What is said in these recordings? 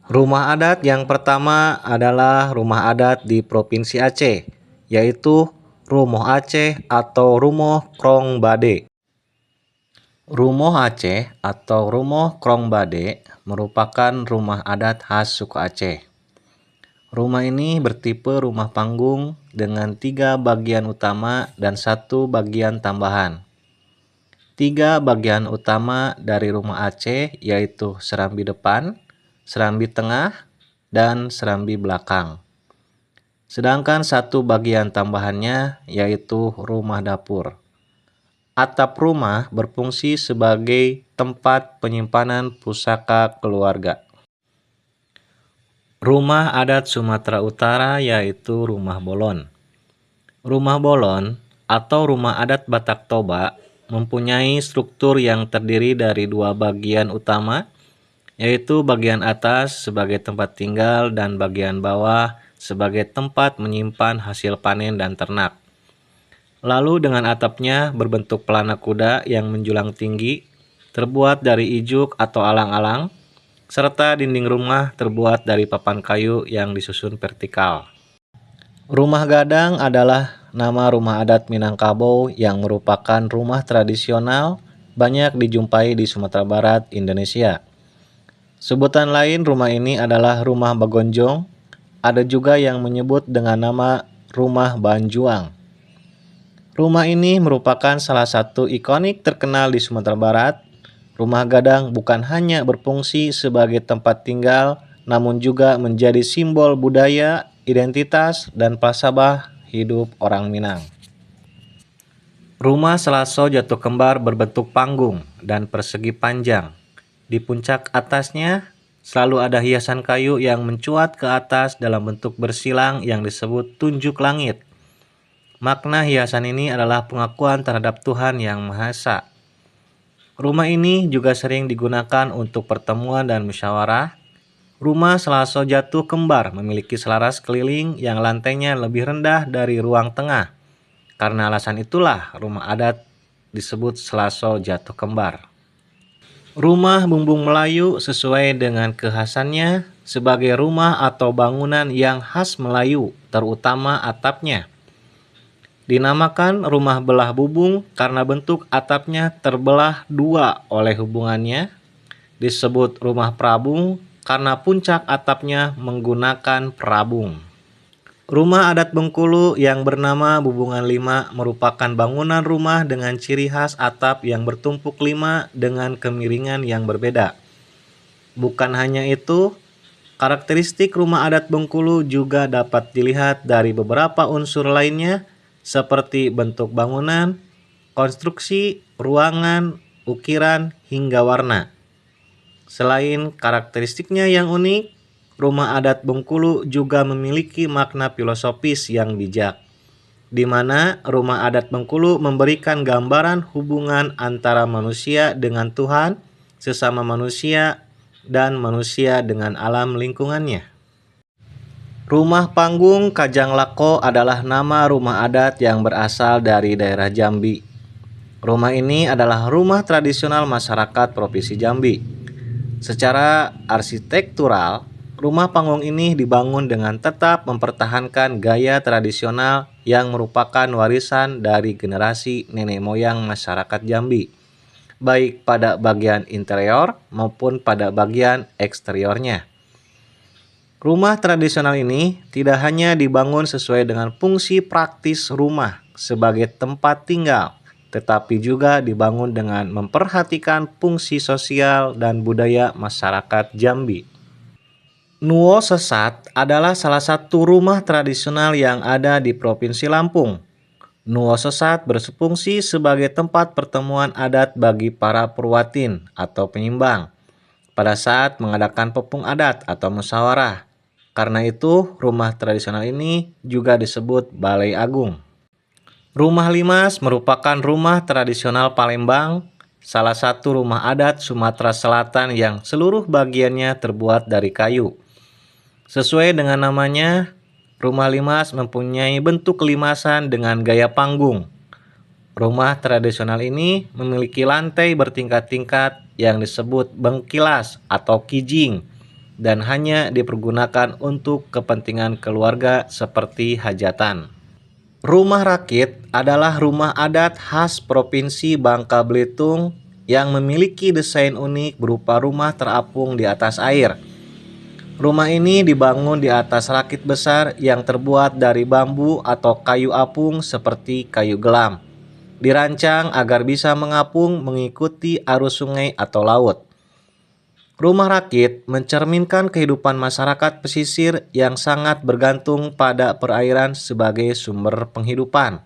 Rumah adat yang pertama adalah rumah adat di Provinsi Aceh, yaitu Rumoh Aceh atau Rumoh Krong Bade. Rumoh Aceh atau Rumoh Krong Bade merupakan rumah adat khas suku Aceh. Rumah ini bertipe rumah panggung dengan 3 bagian utama dan 1 bagian tambahan. 3 bagian utama dari rumah Aceh yaitu serambi depan, serambi tengah, dan serambi belakang. Sedangkan 1 bagian tambahannya yaitu rumah dapur. Atap rumah berfungsi sebagai tempat penyimpanan pusaka keluarga. Rumah adat Sumatera Utara yaitu rumah bolon. Rumah bolon atau rumah adat Batak Toba mempunyai struktur yang terdiri dari 2 bagian utama, yaitu bagian atas sebagai tempat tinggal dan bagian bawah sebagai tempat menyimpan hasil panen dan ternak. Lalu dengan atapnya berbentuk pelana kuda yang menjulang tinggi, terbuat dari ijuk atau alang-alang, serta dinding rumah terbuat dari papan kayu yang disusun vertikal. Rumah gadang adalah nama rumah adat Minangkabau yang merupakan rumah tradisional banyak dijumpai di Sumatera Barat, Indonesia. Sebutan lain rumah ini adalah rumah bagonjong, ada juga yang menyebut dengan nama rumah banjuang. Rumah ini merupakan salah satu ikonik terkenal di Sumatera Barat. Rumah gadang bukan hanya berfungsi sebagai tempat tinggal, namun juga menjadi simbol budaya, identitas, dan pasabah hidup orang Minang. Rumah selaso jatuh kembar berbentuk panggung dan persegi panjang. Di puncak atasnya selalu ada hiasan kayu yang mencuat ke atas dalam bentuk bersilang yang disebut tunjuk langit. Makna hiasan ini adalah pengakuan terhadap Tuhan Yang Maha Esa. Rumah ini juga sering digunakan untuk pertemuan dan musyawarah. Rumah selaso jatuh kembar memiliki selaras keliling yang lantainya lebih rendah dari ruang tengah. Karena alasan itulah rumah adat disebut selaso jatuh kembar. Rumah bumbung Melayu sesuai dengan kekhasannya sebagai rumah atau bangunan yang khas Melayu, terutama atapnya. Dinamakan rumah belah bubung karena bentuk atapnya terbelah 2 oleh hubungannya. Disebut rumah perabung karena puncak atapnya menggunakan perabung. Rumah adat Bengkulu yang bernama Bubungan 5 merupakan bangunan rumah dengan ciri khas atap yang bertumpuk 5 dengan kemiringan yang berbeda. Bukan hanya itu, karakteristik rumah adat Bengkulu juga dapat dilihat dari beberapa unsur lainnya seperti bentuk bangunan, konstruksi, ruangan, ukiran, hingga warna. Selain karakteristiknya yang unik, rumah adat Bengkulu juga memiliki makna filosofis yang bijak, di mana rumah adat Bengkulu memberikan gambaran hubungan antara manusia dengan Tuhan, sesama manusia, dan manusia dengan alam lingkungannya. Rumah Panggung Kajang Lako adalah nama rumah adat yang berasal dari daerah Jambi. Rumah ini adalah rumah tradisional masyarakat Provinsi Jambi. Secara arsitektural, rumah panggung ini dibangun dengan tetap mempertahankan gaya tradisional yang merupakan warisan dari generasi nenek moyang masyarakat Jambi, baik pada bagian interior maupun pada bagian eksteriornya. Rumah tradisional ini tidak hanya dibangun sesuai dengan fungsi praktis rumah sebagai tempat tinggal, tetapi juga dibangun dengan memperhatikan fungsi sosial dan budaya masyarakat Jambi. Nuo Sesat adalah salah satu rumah tradisional yang ada di Provinsi Lampung. Nuo Sesat berfungsi sebagai tempat pertemuan adat bagi para perwatin atau penyimbang pada saat mengadakan pepung adat atau musyawarah. Karena itu, rumah tradisional ini juga disebut Balai Agung. Rumah Limas merupakan rumah tradisional Palembang, salah satu rumah adat Sumatera Selatan yang seluruh bagiannya terbuat dari kayu. Sesuai dengan namanya, rumah limas mempunyai bentuk kelimasan dengan gaya panggung. Rumah tradisional ini memiliki lantai bertingkat-tingkat yang disebut bengkilas atau kijing dan hanya dipergunakan untuk kepentingan keluarga seperti hajatan. Rumah rakit adalah rumah adat khas Provinsi Bangka Belitung yang memiliki desain unik berupa rumah terapung di atas air. Rumah ini dibangun di atas rakit besar yang terbuat dari bambu atau kayu apung seperti kayu gelam. Dirancang agar bisa mengapung mengikuti arus sungai atau laut. Rumah rakit mencerminkan kehidupan masyarakat pesisir yang sangat bergantung pada perairan sebagai sumber penghidupan.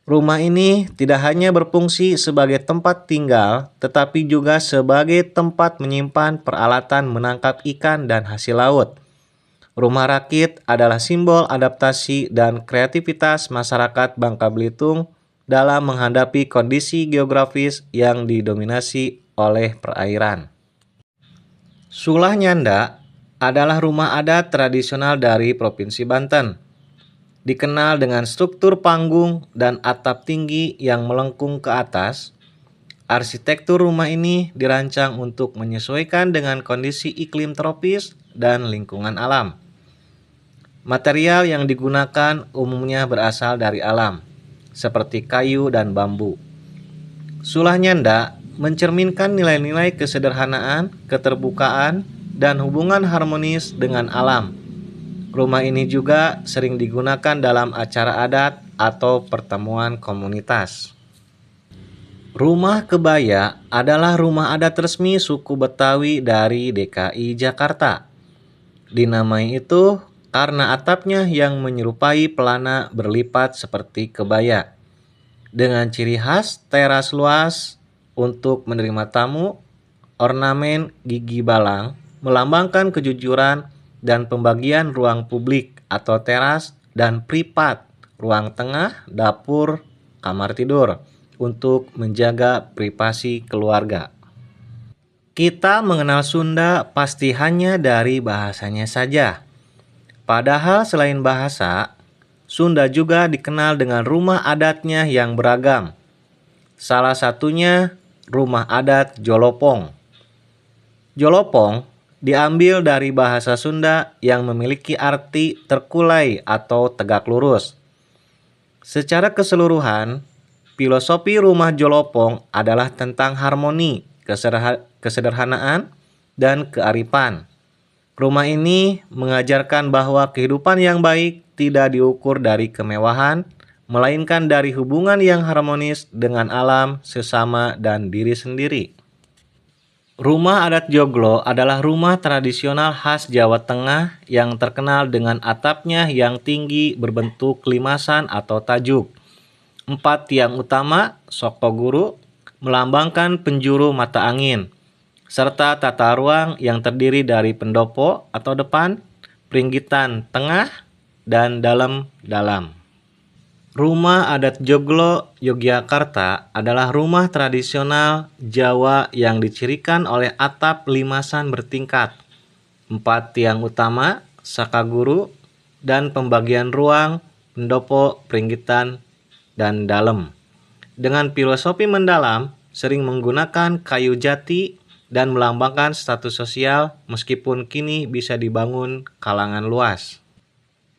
Rumah ini tidak hanya berfungsi sebagai tempat tinggal, tetapi juga sebagai tempat menyimpan peralatan menangkap ikan dan hasil laut. Rumah rakit adalah simbol adaptasi dan kreativitas masyarakat Bangka Belitung dalam menghadapi kondisi geografis yang didominasi oleh perairan. Sulah Nyanda adalah rumah adat tradisional dari Provinsi Banten. Dikenal dengan struktur panggung dan atap tinggi yang melengkung ke atas, arsitektur rumah ini dirancang untuk menyesuaikan dengan kondisi iklim tropis dan lingkungan alam. Material yang digunakan umumnya berasal dari alam, seperti kayu dan bambu. Sulah Nyanda mencerminkan nilai-nilai kesederhanaan, keterbukaan, dan hubungan harmonis dengan alam. Rumah ini juga sering digunakan dalam acara adat atau pertemuan komunitas. Rumah Kebaya adalah rumah adat resmi suku Betawi dari DKI Jakarta. Dinamai itu karena atapnya yang menyerupai pelana berlipat seperti kebaya. Dengan ciri khas teras luas untuk menerima tamu, ornamen gigi balang melambangkan kejujuran dan pembagian ruang publik atau teras dan privat, ruang tengah, dapur, kamar tidur untuk menjaga privasi keluarga. Kita mengenal Sunda pasti hanya dari bahasanya saja. Padahal selain bahasa, Sunda juga dikenal dengan rumah adatnya yang beragam. Salah satunya rumah adat Jolopong. Jolopong diambil dari bahasa Sunda yang memiliki arti terkulai atau tegak lurus. Secara keseluruhan, filosofi rumah Jolopong adalah tentang harmoni, kesederhanaan, dan kearifan. Rumah ini mengajarkan bahwa kehidupan yang baik tidak diukur dari kemewahan, melainkan dari hubungan yang harmonis dengan alam, sesama, dan diri sendiri. Rumah adat Joglo adalah rumah tradisional khas Jawa Tengah yang terkenal dengan atapnya yang tinggi berbentuk limasan atau tajuk. 4 tiang utama, Sokoguru, melambangkan penjuru mata angin, serta tata ruang yang terdiri dari pendopo atau depan, peringgitan tengah, dan dalam-dalam. Rumah adat Joglo Yogyakarta adalah rumah tradisional Jawa yang dicirikan oleh atap limasan bertingkat, 4 tiang utama, sakaguru, dan pembagian ruang, pendopo, peringgitan, dan dalam. Dengan filosofi mendalam, sering menggunakan kayu jati dan melambangkan status sosial meskipun kini bisa dibangun kalangan luas.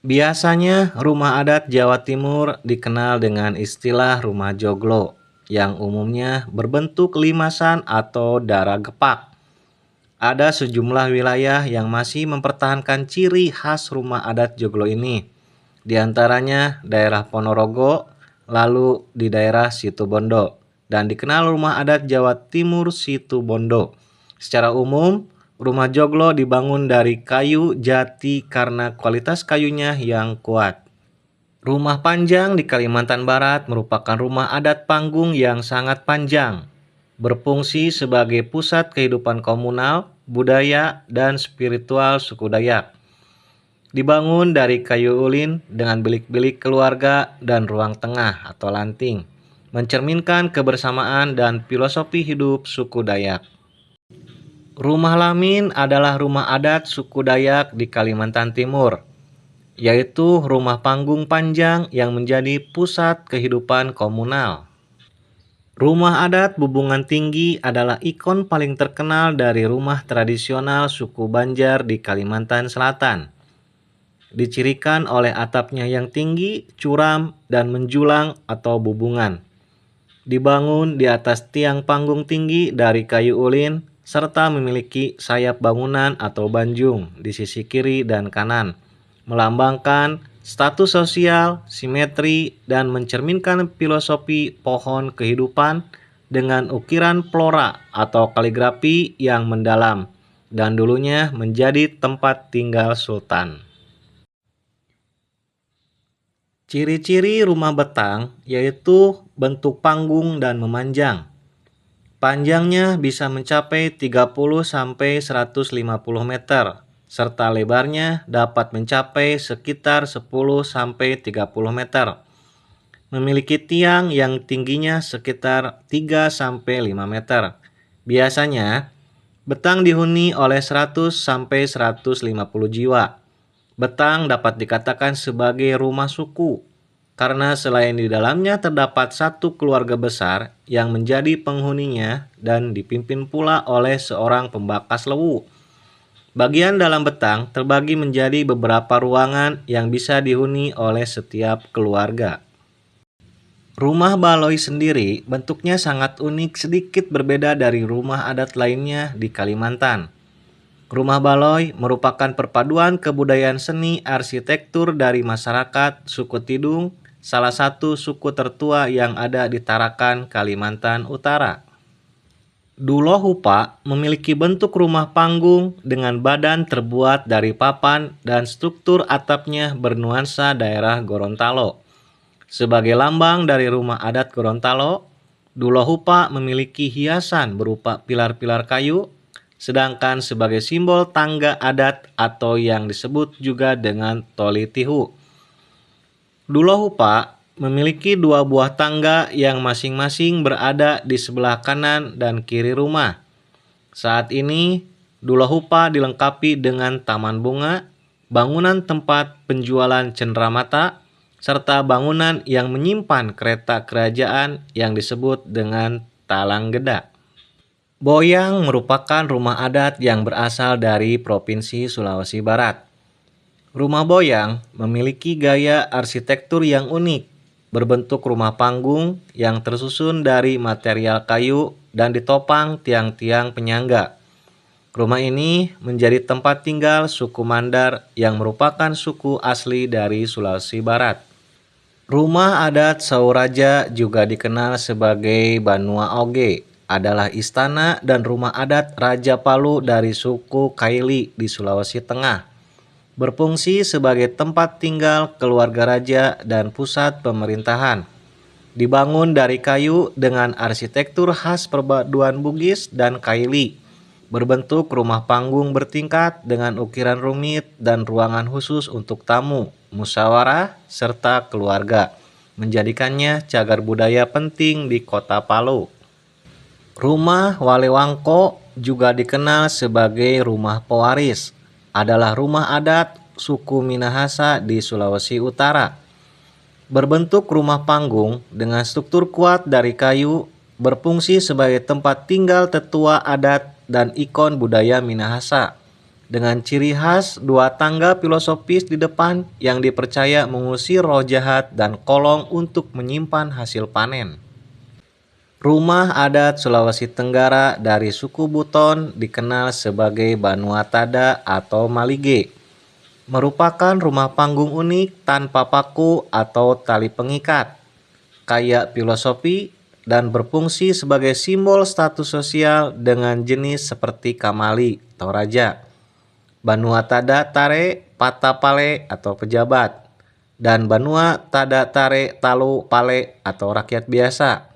Biasanya rumah adat Jawa Timur dikenal dengan istilah rumah joglo yang umumnya berbentuk limasan atau dara gepak. Ada sejumlah wilayah yang masih mempertahankan ciri khas rumah adat joglo ini. Di antaranya daerah Ponorogo, lalu di daerah Situbondo, dan dikenal rumah adat Jawa Timur Situbondo. Secara umum, rumah joglo dibangun dari kayu jati karena kualitas kayunya yang kuat. Rumah Panjang di Kalimantan Barat merupakan rumah adat panggung yang sangat panjang, berfungsi sebagai pusat kehidupan komunal, budaya, dan spiritual suku Dayak. Dibangun dari kayu ulin dengan bilik-bilik keluarga dan ruang tengah atau lanting, mencerminkan kebersamaan dan filosofi hidup suku Dayak. Rumah Lamin adalah rumah adat suku Dayak di Kalimantan Timur, yaitu rumah panggung panjang yang menjadi pusat kehidupan komunal. Rumah adat Bubungan Tinggi adalah ikon paling terkenal dari rumah tradisional suku Banjar di Kalimantan Selatan. Dicirikan oleh atapnya yang tinggi, curam, dan menjulang atau bubungan. Dibangun di atas tiang panggung tinggi dari kayu ulin, serta memiliki sayap bangunan atau banjung di sisi kiri dan kanan, melambangkan status sosial, simetri, dan mencerminkan filosofi pohon kehidupan dengan ukiran flora atau kaligrafi yang mendalam, dan dulunya menjadi tempat tinggal sultan. Ciri-ciri rumah betang yaitu bentuk panggung dan memanjang. Panjangnya bisa mencapai 30-150 meter, serta lebarnya dapat mencapai sekitar 10-30 meter. Memiliki tiang yang tingginya sekitar 3-5 meter. Biasanya, betang dihuni oleh 100-150 jiwa. Betang dapat dikatakan sebagai rumah suku, karena selain di dalamnya terdapat satu keluarga besar yang menjadi penghuninya dan dipimpin pula oleh seorang pembakas lewu. Bagian dalam betang terbagi menjadi beberapa ruangan yang bisa dihuni oleh setiap keluarga. Rumah baloi sendiri bentuknya sangat unik, sedikit berbeda dari rumah adat lainnya di Kalimantan. Rumah baloi merupakan perpaduan kebudayaan seni arsitektur dari masyarakat suku Tidung, salah satu suku tertua yang ada di Tarakan, Kalimantan Utara. Dulo Hupa memiliki bentuk rumah panggung dengan badan terbuat dari papan dan struktur atapnya bernuansa daerah Gorontalo. Sebagai lambang dari rumah adat Gorontalo, Dulo Hupa memiliki hiasan berupa pilar-pilar kayu, sedangkan sebagai simbol tangga adat atau yang disebut juga dengan Toli Tihu. Dulo Hupa memiliki dua buah tangga yang masing-masing berada di sebelah kanan dan kiri rumah. Saat ini, Dulo Hupa dilengkapi dengan taman bunga, bangunan tempat penjualan cenderamata, serta bangunan yang menyimpan kereta kerajaan yang disebut dengan Talang Geda. Boyang merupakan rumah adat yang berasal dari Provinsi Sulawesi Barat. Rumah boyang memiliki gaya arsitektur yang unik, berbentuk rumah panggung yang tersusun dari material kayu dan ditopang tiang-tiang penyangga. Rumah ini menjadi tempat tinggal suku Mandar yang merupakan suku asli dari Sulawesi Barat. Rumah adat Sauraja juga dikenal sebagai Banua Oge, adalah istana dan rumah adat Raja Palu dari suku Kaili di Sulawesi Tengah. Berfungsi sebagai tempat tinggal keluarga raja dan pusat pemerintahan. Dibangun dari kayu dengan arsitektur khas perpaduan Bugis dan Kaili. Berbentuk rumah panggung bertingkat dengan ukiran rumit dan ruangan khusus untuk tamu, musyawarah, serta keluarga, menjadikannya cagar budaya penting di kota Palu. Rumah Walewangko juga dikenal sebagai rumah pewaris, adalah rumah adat suku Minahasa di Sulawesi Utara. Berbentuk rumah panggung dengan struktur kuat dari kayu, berfungsi sebagai tempat tinggal tetua adat dan ikon budaya Minahasa. Dengan ciri khas dua tangga filosofis di depan yang dipercaya mengusir roh jahat dan kolong untuk menyimpan hasil panen. Rumah adat Sulawesi Tenggara dari suku Buton dikenal sebagai Banua Tada atau Malige. Merupakan rumah panggung unik tanpa paku atau tali pengikat, kaya filosofi, dan berfungsi sebagai simbol status sosial dengan jenis seperti kamali atau raja, Banua Tada Tare Pata Pale atau pejabat, dan Banua Tada Tare Talu Pale atau rakyat biasa.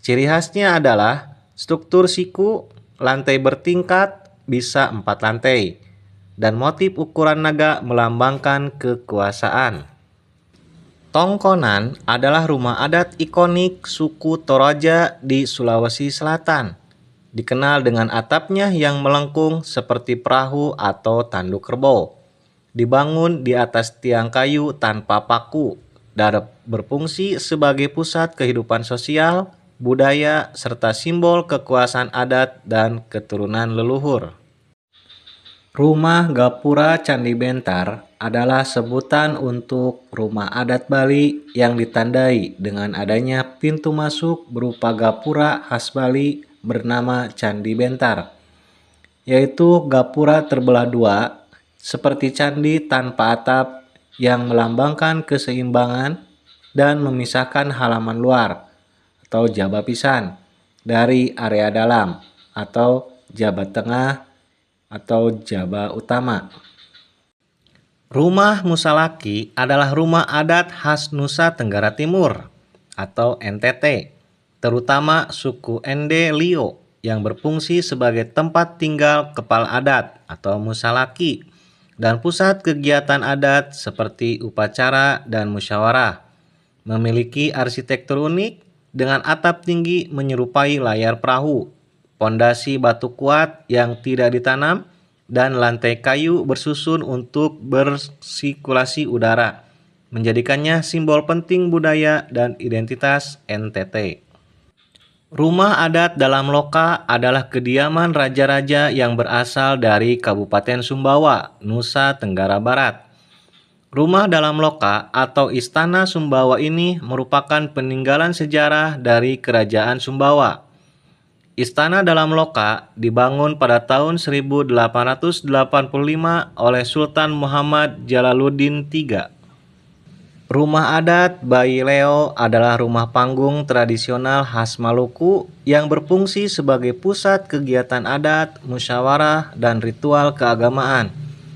Ciri khasnya adalah struktur siku, lantai bertingkat, bisa 4 lantai, dan motif ukuran naga melambangkan kekuasaan. Tongkonan adalah rumah adat ikonik suku Toraja di Sulawesi Selatan. Dikenal dengan atapnya yang melengkung seperti perahu atau tanduk kerbau. Dibangun di atas tiang kayu tanpa paku dan berfungsi sebagai pusat kehidupan sosial, budaya, serta simbol kekuasaan adat dan keturunan leluhur. Rumah Gapura Candi Bentar adalah sebutan untuk rumah adat Bali yang ditandai dengan adanya pintu masuk berupa gapura khas Bali bernama Candi Bentar, yaitu gapura terbelah dua seperti candi tanpa atap yang melambangkan keseimbangan dan memisahkan halaman luar atau jaba pisan dari area dalam atau jaba tengah atau jaba utama. Rumah Musalaki adalah rumah adat khas Nusa Tenggara Timur atau NTT, terutama suku Ende Lio yang berfungsi sebagai tempat tinggal kepala adat atau Musalaki dan pusat kegiatan adat seperti upacara dan musyawarah. Memiliki arsitektur unik dengan atap tinggi menyerupai layar perahu, pondasi batu kuat yang tidak ditanam, dan lantai kayu bersusun untuk bersirkulasi udara, menjadikannya simbol penting budaya dan identitas NTT. Rumah adat dalam Loka adalah kediaman raja-raja yang berasal dari Kabupaten Sumbawa, Nusa Tenggara Barat. Rumah dalam Loka atau Istana Sumbawa ini merupakan peninggalan sejarah dari Kerajaan Sumbawa. Istana dalam Loka dibangun pada tahun 1885 oleh Sultan Muhammad Jalaluddin III. Rumah adat Bayi Leo adalah rumah panggung tradisional khas Maluku yang berfungsi sebagai pusat kegiatan adat, musyawarah, dan ritual keagamaan,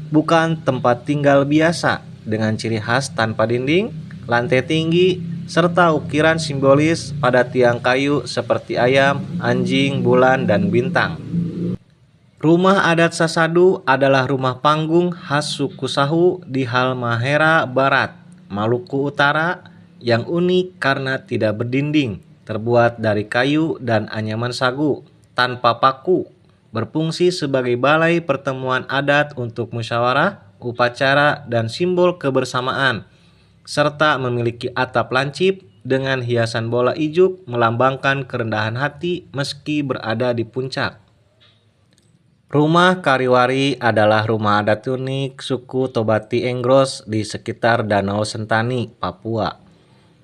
bukan tempat tinggal biasa, dengan ciri khas tanpa dinding, lantai tinggi, serta ukiran simbolis pada tiang kayu seperti ayam, anjing, bulan, dan bintang. Rumah adat Sasadu adalah rumah panggung khas suku Sahu di Halmahera Barat, Maluku Utara, yang unik karena tidak berdinding, terbuat dari kayu dan anyaman sagu, tanpa paku, berfungsi sebagai balai pertemuan adat untuk musyawarah, upacara, dan simbol kebersamaan, serta memiliki atap lancip dengan hiasan bola ijuk melambangkan kerendahan hati meski berada di puncak. Rumah Kariwari adalah rumah adat unik suku Tobati Enggros di sekitar Danau Sentani, Papua.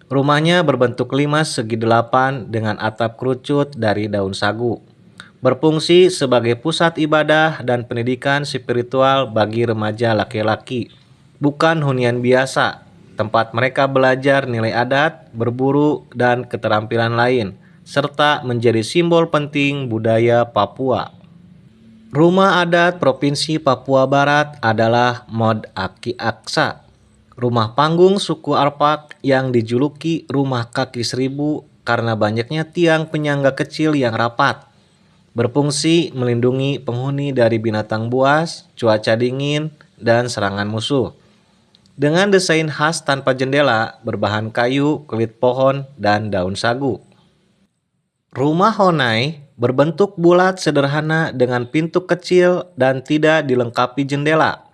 Rumahnya berbentuk limas segi delapan dengan atap kerucut dari daun sagu. Berfungsi sebagai pusat ibadah dan pendidikan spiritual bagi remaja laki-laki, bukan hunian biasa, tempat mereka belajar nilai adat, berburu, dan keterampilan lain, serta menjadi simbol penting budaya Papua. Rumah adat Provinsi Papua Barat adalah Mod Aki Aksa, rumah panggung suku Arpak yang dijuluki rumah kaki seribu karena banyaknya tiang penyangga kecil yang rapat. Berfungsi melindungi penghuni dari binatang buas, cuaca dingin, dan serangan musuh. Dengan desain khas tanpa jendela, berbahan kayu, kulit pohon, dan daun sagu. Rumah Honai berbentuk bulat sederhana dengan pintu kecil dan tidak dilengkapi jendela.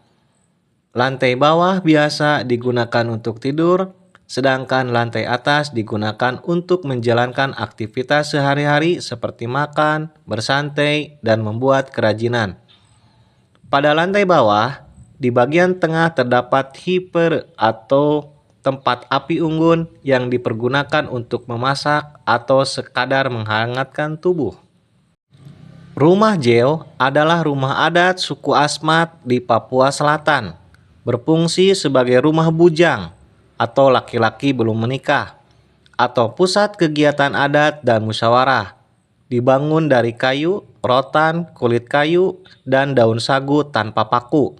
Lantai bawah biasa digunakan untuk tidur, sedangkan lantai atas digunakan untuk menjalankan aktivitas sehari-hari seperti makan, bersantai, dan membuat kerajinan. Pada lantai bawah, di bagian tengah terdapat hiper atau tempat api unggun yang dipergunakan untuk memasak atau sekadar menghangatkan tubuh. Rumah Jeo adalah rumah adat suku Asmat di Papua Selatan, berfungsi sebagai rumah bujang atau laki-laki belum menikah, atau pusat kegiatan adat dan musyawarah. Dibangun dari kayu, rotan, kulit kayu, dan daun sagu tanpa paku,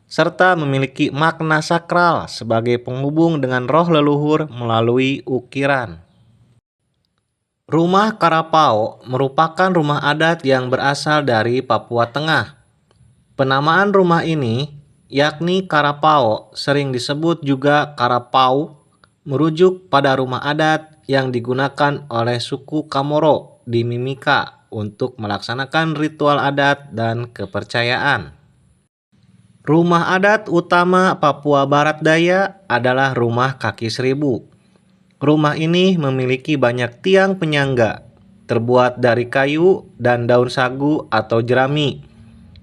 serta memiliki makna sakral sebagai penghubung dengan roh leluhur melalui ukiran. Rumah Karapao merupakan rumah adat yang berasal dari Papua Tengah. Penamaan rumah ini, yakni Karapao, sering disebut juga Karapau, merujuk pada rumah adat yang digunakan oleh suku Kamoro di Mimika untuk melaksanakan ritual adat dan kepercayaan. Rumah adat utama Papua Barat Daya adalah Rumah Kaki Seribu. Rumah ini memiliki banyak tiang penyangga, terbuat dari kayu dan daun sagu atau jerami,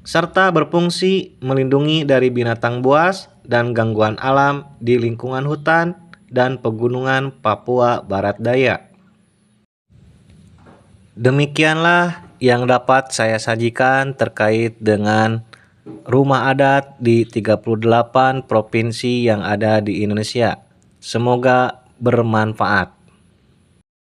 serta berfungsi melindungi dari binatang buas dan gangguan alam di lingkungan hutan dan pegunungan Papua Barat Daya. Demikianlah yang dapat saya sajikan terkait dengan rumah adat di 38 provinsi yang ada di Indonesia. Semoga bermanfaat.